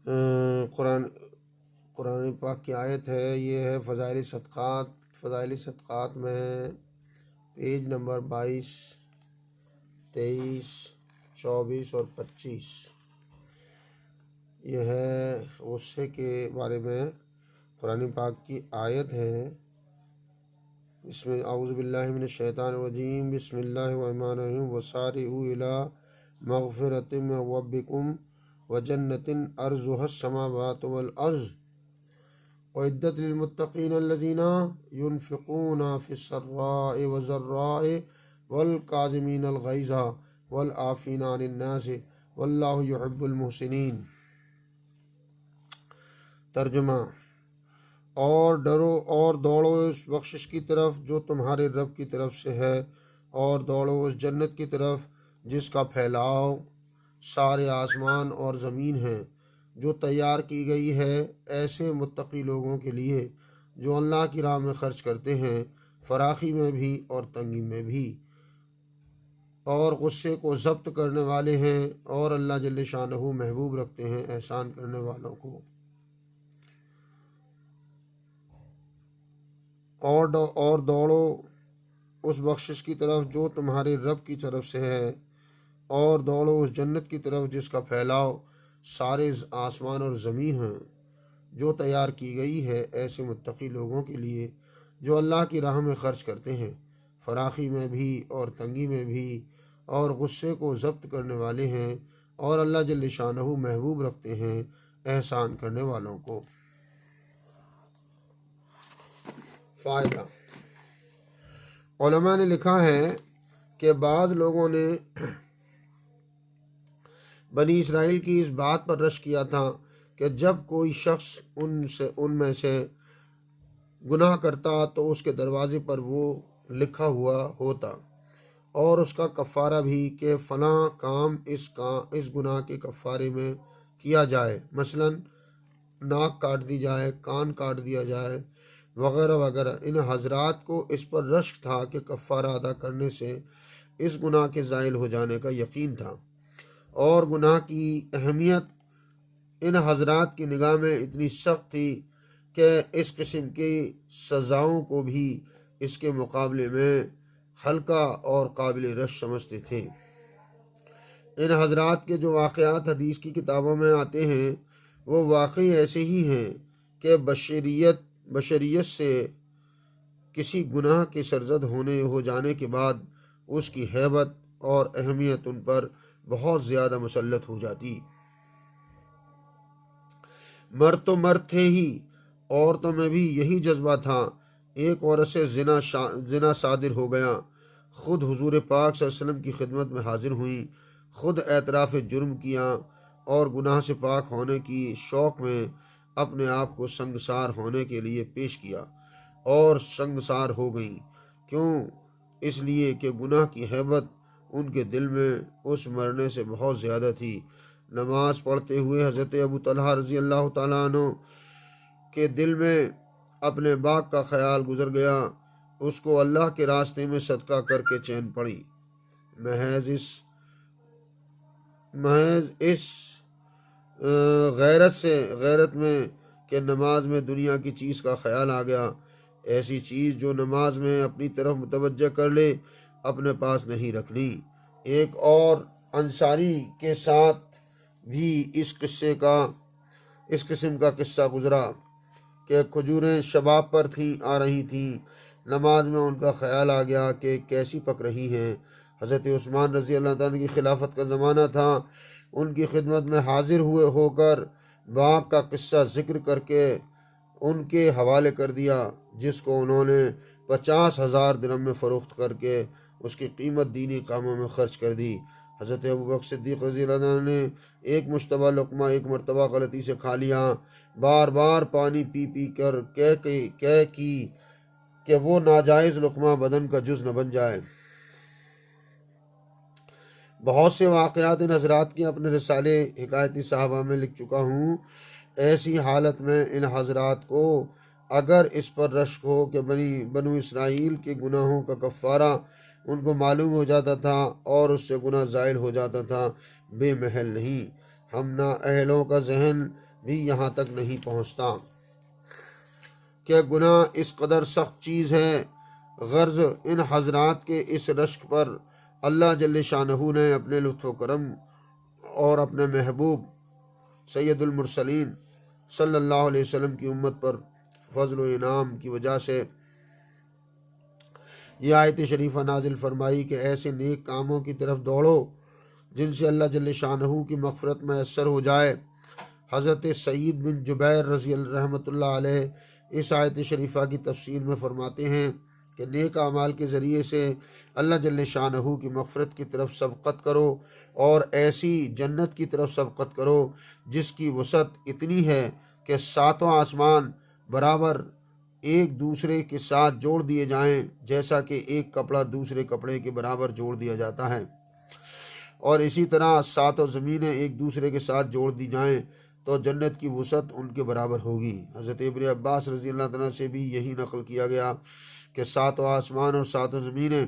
قرآن قرآن پاک کی آیت ہے، یہ ہے فضائل صدقات. فضائل صدقات میں پیج نمبر 22، 23، 24 اور 25. یہ ہے غصے کے بارے میں قرآن پاک کی آیت ہے. اعوذ باللہ من الشیطان الرجیم، بسم اللہ الرحمن الرحیم. وسارعوا الی مغفرۃ من ربکم وجنۃ عرضها السماوات والارض اعدت للمتقین الذین ينفقون فی السراء والضراء والکاظمین الغیظ والعافین عن الناس واللہ یحب المحسنین. ترجمہ: اور ڈرو اور دوڑو اس بخشش کی طرف جو تمہارے رب کی طرف سے ہے، اور دوڑو اس جنت کی طرف جس کا پھیلاؤ سارے آسمان اور زمین ہے، جو تیار کی گئی ہے ایسے متقی لوگوں کے لیے جو اللہ کی راہ میں خرچ کرتے ہیں، فراخی میں بھی اور تنگی میں بھی، اور غصے کو ضبط کرنے والے ہیں، اور اللہ جل شانہ محبوب رکھتے ہیں احسان کرنے والوں کو. اور دوڑو اس بخشش کی طرف جو تمہارے رب کی طرف سے ہے، اور دوڑو اس جنت کی طرف جس کا پھیلاؤ سارے آسمان اور زمین ہیں، جو تیار کی گئی ہے ایسے متقی لوگوں کے لیے جو اللہ کی راہ میں خرچ کرتے ہیں، فراخی میں بھی اور تنگی میں بھی، اور غصے کو ضبط کرنے والے ہیں، اور اللہ جل شانہ محبوب رکھتے ہیں احسان کرنے والوں کو. فائدہ: علماء نے لکھا ہے کہ بعض لوگوں نے بنی اسرائیل کی اس بات پر رشک کیا تھا کہ جب کوئی شخص ان میں سے گناہ کرتا تو اس کے دروازے پر وہ لکھا ہوا ہوتا، اور اس کا کفارہ بھی کہ فلاں کام اس گناہ کے کفارے میں کیا جائے، مثلا ناک کاٹ دی جائے، کان کاٹ دیا جائے وغیرہ وغیرہ. ان حضرات کو اس پر رشک تھا کہ کفارہ ادا کرنے سے اس گناہ کے زائل ہو جانے کا یقین تھا، اور گناہ کی اہمیت ان حضرات کی نگاہ میں اتنی سخت تھی کہ اس قسم کی سزاؤں کو بھی اس کے مقابلے میں ہلکا اور قابل رشک سمجھتے تھے. ان حضرات کے جو واقعات حدیث کی کتابوں میں آتے ہیں وہ واقعی ایسے ہی ہیں کہ بشریت سے کسی گناہ کے سرزد ہو جانے کے بعد اس کی ہیبت اور اہمیت ان پر بہت زیادہ مسلط ہو جاتی. مرد تو مرد تھے ہی، عورتوں میں بھی یہی جذبہ تھا. ایک عورت سے زنا صادر ہو گیا، خود حضور پاک صلی اللہ علیہ وسلم کی خدمت میں حاضر ہوئیں، خود اعتراف جرم کیا، اور گناہ سے پاک ہونے کی شوق میں اپنے آپ کو سنگسار ہونے کے لیے پیش کیا، اور سنگسار ہو گئیں. کیوں؟ اس لیے کہ گناہ کی ہیبت ان کے دل میں اس مرنے سے بہت زیادہ تھی. نماز پڑھتے ہوئے حضرت ابو طلحہ رضی اللہ تعالیٰ عنہ کے دل میں اپنے باپ کا خیال گزر گیا. اس کو اللہ کے راستے میں صدقہ کر کے چین پڑی. محض اس غیرت میں کہ نماز میں دنیا کی چیز کا خیال آ گیا. ایسی چیز جو نماز میں اپنی طرف متوجہ کر لے اپنے پاس نہیں رکھنی. ایک اور انصاری کے ساتھ بھی اس قسم کا قصہ گزرا کہ کھجوریں شباب پر آ رہی تھیں. نماز میں ان کا خیال آ گیا کہ کیسی پک رہی ہیں. حضرت عثمان رضی اللہ تعالیٰ کی خلافت کا زمانہ تھا. ان کی خدمت میں حاضر ہو کر باغ کا قصہ ذکر کر کے ان کے حوالے کر دیا، جس کو انہوں نے 50,000 درہم میں فروخت کر کے اس کی قیمت دینی کاموں میں خرچ کر دی. حضرت ابوبکر صدیق رضی اللہ عنہ نے ایک مشتبہ لقمہ ایک مرتبہ غلطی سے کھا لیا. بار بار پانی پی کر کہہ کی کہ وہ ناجائز لقمہ بدن کا جز نہ بن جائے. بہت سے واقعات ان حضرات کے اپنے رسالے حکایتی صحابہ میں لکھ چکا ہوں. ایسی حالت میں ان حضرات کو اگر اس پر رشک ہو کہ بنو اسرائیل کے گناہوں کا کفارہ ان کو معلوم ہو جاتا تھا اور اس سے گناہ زائل ہو جاتا تھا، بے محل نہیں. ہم نا اہلوں کا ذہن بھی یہاں تک نہیں پہنچتا کہ گناہ اس قدر سخت چیز ہے۔ غرض ان حضرات کے اس رشک پر اللہ جل شانہ نے اپنے لطف و کرم اور اپنے محبوب سید المرسلین صلی اللہ علیہ وسلم کی امت پر فضل و انعام کی وجہ سے یہ آیت شریفہ نازل فرمائی کہ ایسے نیک کاموں کی طرف دوڑو جن سے اللہ جل شانہ کی مغفرت میسر ہو جائے۔ حضرت سعید بن جبیر رضی اللہ رحمۃ اللہ علیہ اس آیت شریفہ کی تفسیر میں فرماتے ہیں کہ نیک اعمال کے ذریعے سے اللہ جل شانہ کی مغفرت کی طرف سبقت کرو اور ایسی جنت کی طرف سبقت کرو جس کی وسعت اتنی ہے کہ ساتوں آسمان برابر ایک دوسرے کے ساتھ جوڑ دیے جائیں، جیسا کہ ایک کپڑا دوسرے کپڑے کے برابر جوڑ دیا جاتا ہے، اور اسی طرح ساتوں زمینیں ایک دوسرے کے ساتھ جوڑ دی جائیں تو جنت کی وسعت ان کے برابر ہوگی۔ حضرت ابن عباس رضی اللہ عنہ سے بھی یہی نقل کیا گیا کہ ساتوں آسمان اور ساتوں زمینیں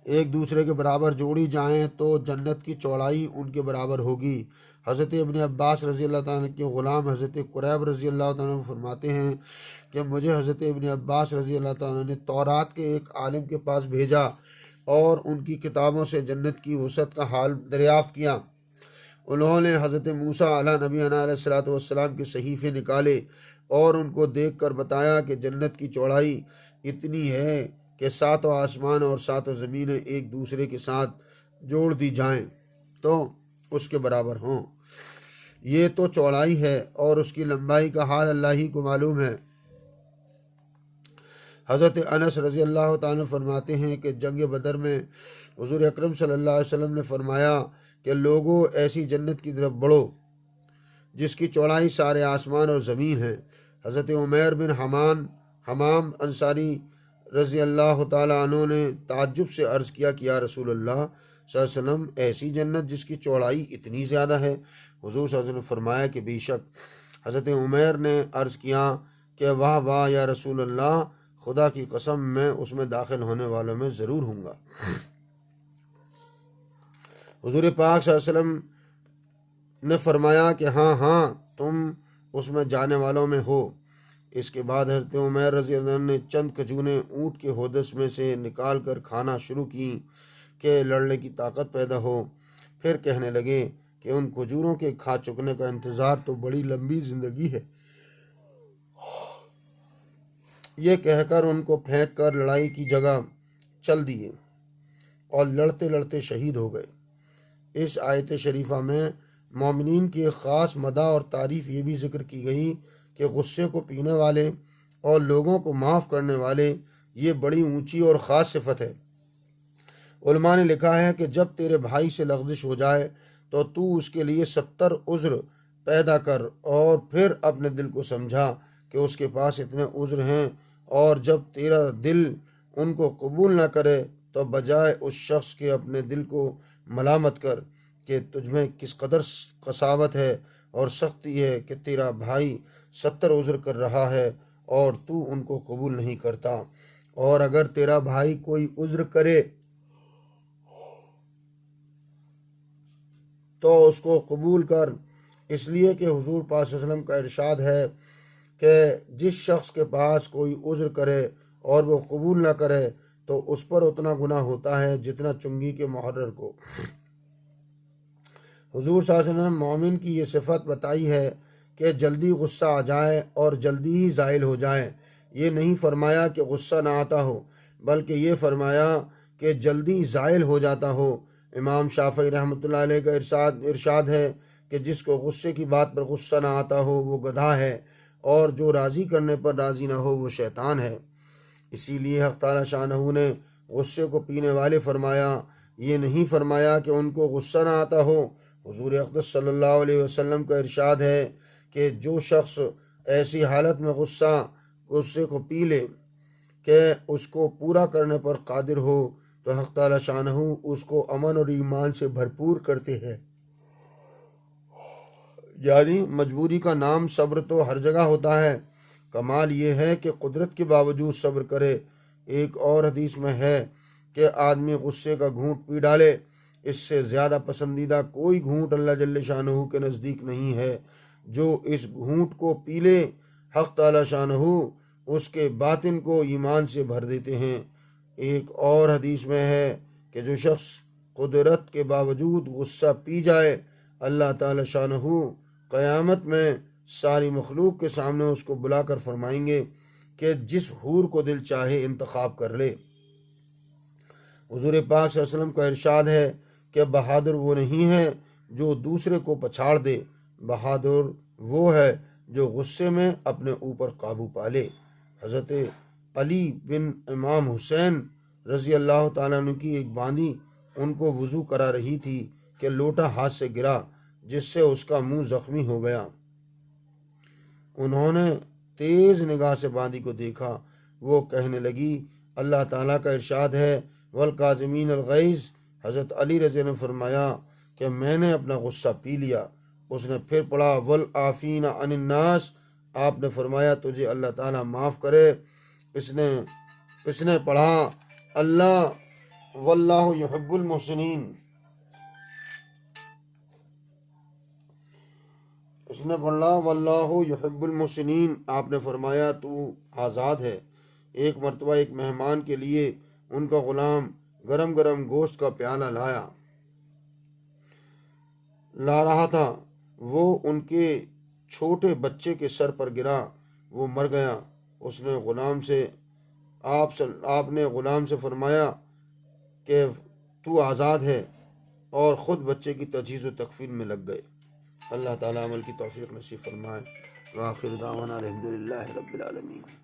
ایک دوسرے کے برابر جوڑی جائیں تو جنت کی چوڑائی ان کے برابر ہوگی۔ حضرت ابن عباس رضی اللہ تعالیٰ کے غلام حضرت قریب رضی اللہ تعالیٰ فرماتے ہیں کہ مجھے حضرت ابن عباس رضی اللہ تعالیٰ نے تورات کے ایک عالم کے پاس بھیجا اور ان کی کتابوں سے جنت کی وسعت کا حال دریافت کیا۔ انہوں نے حضرت موسیٰ علیہ نبی علیہ الصلوۃ والسلام کے صحیفے نکالے اور ان کو دیکھ کر بتایا کہ جنت کی چوڑائی اتنی ہے کہ ساتوں آسمان اور ساتوں زمینیں ایک دوسرے کے ساتھ جوڑ دی جائیں تو اس کے برابر ہوں۔ یہ تو چوڑائی ہے اور اس کی لمبائی کا حال اللہ ہی کو معلوم ہے۔ حضرت انس رضی اللہ تعالیٰ فرماتے ہیں کہ جنگ بدر میں حضور اکرم صلی اللہ علیہ وسلم نے فرمایا کہ لوگوں ایسی جنت کی طرف بڑھو جس کی چوڑائی سارے آسمان اور زمین ہے۔ حضرت عمیر بن حمام انصاری رضی اللہ تعالیٰ عنہ نے تعجب سے عرض کیا کہ یا رسول اللہ صلی اللہ علیہ وسلم، ایسی جنت جس کی چوڑائی اتنی زیادہ ہے؟ حضور صلی اللہ علیہ وسلم نے فرمایا کہ بے شک۔ حضرت عمیر نے عرض کیا کہ واہ واہ یا رسول اللہ، خدا کی قسم میں اس میں داخل ہونے والوں میں ضرور ہوں گا۔ حضور پاک صلی اللہ علیہ وسلم نے فرمایا کہ ہاں تم اس میں جانے والوں میں ہو۔ اس کے بعد حضرت عمیر رضی اللہ عنہ نے چند کھجوریں اونٹ کے ہودس میں سے نکال کر کھانا شروع کی کہ لڑنے کی طاقت پیدا ہو۔ پھر کہنے لگے کہ ان کھجوروں کے کھا چکنے کا انتظار تو بڑی لمبی زندگی ہے۔ یہ کہہ کر ان کو پھینک کر لڑائی کی جگہ چل دیے اور لڑتے لڑتے شہید ہو گئے۔ اس آیت شریفہ میں مومنین کی ایک خاص مدح اور تعریف یہ بھی ذکر کی گئی کہ غصے کو پینے والے اور لوگوں کو معاف کرنے والے یہ بڑی اونچی اور خاص صفت ہے۔ علماء نے لکھا ہے کہ جب تیرے بھائی سے لغزش ہو جائے تو اس کے لیے 70 عذر پیدا کر اور پھر اپنے دل کو سمجھا کہ اس کے پاس اتنے عذر ہیں، اور جب تیرا دل ان کو قبول نہ کرے تو بجائے اس شخص کے اپنے دل کو ملامت کر کہ تجھ میں کس قدر قساوت ہے اور سختی ہے کہ تیرا بھائی 70 عذر کر رہا ہے اور تو ان کو قبول نہیں کرتا۔ اور اگر تیرا بھائی کوئی عذر کرے تو اس کو قبول کر، اس لیے کہ حضور پاک صلی اللہ علیہ وسلم کا ارشاد ہے کہ جس شخص کے پاس کوئی عذر کرے اور وہ قبول نہ کرے تو اس پر اتنا گناہ ہوتا ہے جتنا چنگی کے محرر کو۔ حضور صلی اللہ علیہ وسلم مومن کی یہ صفت بتائی ہے کہ جلدی غصہ آ جائے اور جلدی ہی زائل ہو جائے۔ یہ نہیں فرمایا کہ غصہ نہ آتا ہو، بلکہ یہ فرمایا کہ جلدی زائل ہو جاتا ہو۔ امام شافعی رحمۃ اللہ علیہ کا ارشاد ہے کہ جس کو غصے کی بات پر غصہ نہ آتا ہو وہ گدھا ہے، اور جو راضی کرنے پر راضی نہ ہو وہ شیطان ہے۔ اسی لیے حق تعالی شانہ نے غصے کو پینے والے فرمایا، یہ نہیں فرمایا کہ ان کو غصہ نہ آتا ہو۔ حضور اقدس صلی اللہ علیہ وسلم کا ارشاد ہے کہ جو شخص ایسی حالت میں غصے کو پی لے کہ اس کو پورا کرنے پر قادر ہو تو حق تعالی شانہ اس کو امن اور ایمان سے بھرپور کرتے ہیں۔ یعنی مجبوری کا نام صبر تو ہر جگہ ہوتا ہے، کمال یہ ہے کہ قدرت کے باوجود صبر کرے۔ ایک اور حدیث میں ہے کہ آدمی غصے کا گھونٹ پی ڈالے اس سے زیادہ پسندیدہ کوئی گھونٹ اللہ جل شانہ کے نزدیک نہیں ہے۔ جو اس گھونٹ کو پی لے حق تعالی شانہ اس کے باطن کو ایمان سے بھر دیتے ہیں۔ ایک اور حدیث میں ہے کہ جو شخص قدرت کے باوجود غصہ پی جائے، اللہ تعالی شانہ قیامت میں ساری مخلوق کے سامنے اس کو بلا کر فرمائیں گے کہ جس حور کو دل چاہے انتخاب کر لے۔ حضور پاک صلی اللہ علیہ وسلم کا ارشاد ہے کہ بہادر وہ نہیں ہے جو دوسرے کو پچھاڑ دے، بہادر وہ ہے جو غصے میں اپنے اوپر قابو پا لے۔ حضرت علی بن امام حسین رضی اللہ تعالیٰ عنہ کی ایک باندی ان کو وضو کرا رہی تھی کہ لوٹا ہاتھ سے گرا جس سے اس کا منہ زخمی ہو گیا۔ انہوں نے تیز نگاہ سے باندی کو دیکھا، وہ کہنے لگی اللہ تعالیٰ کا ارشاد ہے والکاظمین الغیظ۔ حضرت علی رضی اللہ عنہ نے فرمایا کہ میں نے اپنا غصہ پی لیا۔ اس نے پھر پڑھا والعافین عن الناس، آپ نے فرمایا تجھے اللہ تعالیٰ معاف کرے۔ اس نے پڑھا اللہ واللہ یحب المحسنین، اس نے پڑھا واللہ یحب المحسنین، آپ نے فرمایا تو آزاد ہے۔ ایک مرتبہ ایک مہمان کے لیے ان کا غلام گرم گرم گوشت کا پیالہ لا رہا تھا، وہ ان کے چھوٹے بچے کے سر پر گرا، وہ مر گیا۔ اس نے آپ نے غلام سے فرمایا کہ تو آزاد ہے، اور خود بچے کی تجہیز و تکفین میں لگ گئے۔ اللہ تعالیٰ عمل کی توفیق نصیب فرمائے۔ وآخر دعوانا الحمدللہ رب العالمین۔